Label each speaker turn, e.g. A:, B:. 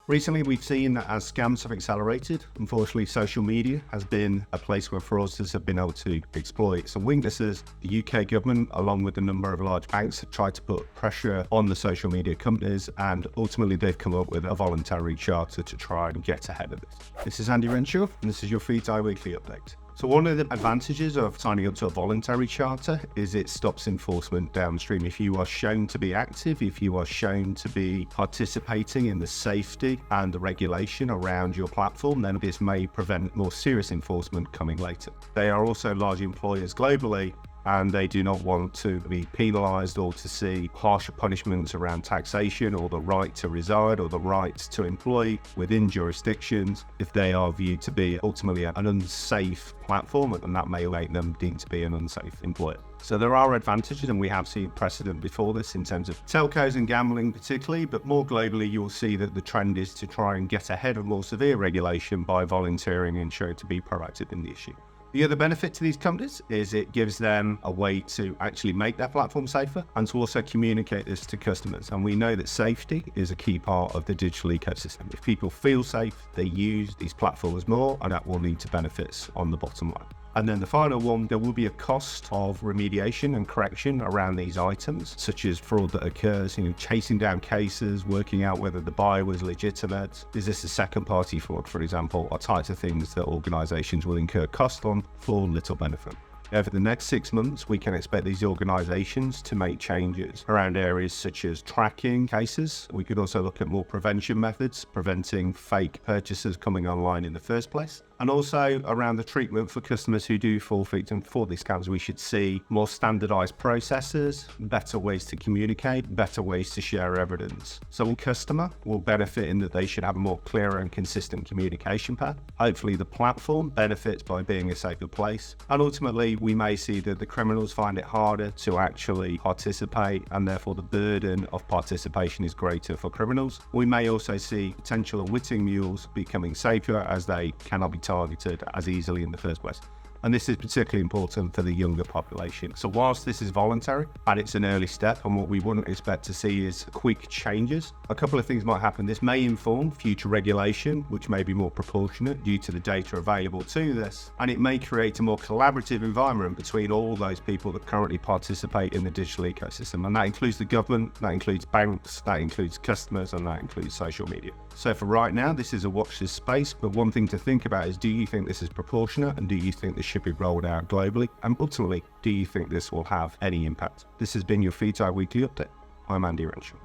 A: Recently, we've seen that as scams have accelerated, unfortunately, social media has been a place where fraudsters have been able to exploit some weaknesses. The UK government, along with a number of large banks, have tried to put pressure on the social media companies, and ultimately they've come up with a voluntary charter to try and get ahead of this. This is Andy Renshaw, and this is your Feedzai Weekly update. So one of the advantages of signing up to a voluntary charter is it stops enforcement downstream. If you are shown to be active, if you are shown to be participating in the safety and the regulation around your platform, then this may prevent more serious enforcement coming later. They are also large employers globally, and they do not want to be penalized or to see harsher punishments around taxation or the right to reside or the right to employ within jurisdictions if they are viewed to be ultimately an unsafe platform, and that may make them deemed to be an unsafe employer. So there are advantages, and we have seen precedent before this in terms of telcos and gambling particularly, but more globally you'll see that the trend is to try and get ahead of more severe regulation by volunteering and showing to be proactive in the issue. The other benefit to these companies is it gives them a way to actually make their platform safer and to also communicate this to customers. And we know that safety is a key part of the digital ecosystem. If people feel safe, they use these platforms more, and that will lead to benefits on the bottom line. And then the final one, there will be a cost of remediation and correction around these items, such as fraud that occurs, chasing down cases, working out whether the buyer was legitimate. Is this a second party fraud, for example, are types of things that organizations will incur cost on for little benefit. Over the next 6 months, we can expect these organizations to make changes around areas such as tracking cases. We could also look at more prevention methods, preventing fake purchases coming online in the first place. And also around the treatment for customers who do fall victim for these scams, we should see more standardized processes, better ways to communicate, better ways to share evidence. So a customer will benefit in that they should have a more clear and consistent communication path. Hopefully the platform benefits by being a safer place. And ultimately, we may see that the criminals find it harder to actually participate, and therefore the burden of participation is greater for criminals. We may also see potential unwitting mules becoming safer as they cannot be targeted as easily in the first place. And this is particularly important for the younger population. So whilst this is voluntary and it's an early step, and what we wouldn't expect to see is quick changes, a couple of things might happen. This may inform future regulation, which may be more proportionate due to the data available to this. And it may create a more collaborative environment between all those people that currently participate in the digital ecosystem. And that includes the government, that includes banks, that includes customers, and that includes social media. So for right now, this is a watch this space, but one thing to think about is, do you think this is proportionate, and do you think this should be rolled out globally? And ultimately, do you think this will have any impact? This has been your Feedzai Weekly Update. I'm Andy Renshaw.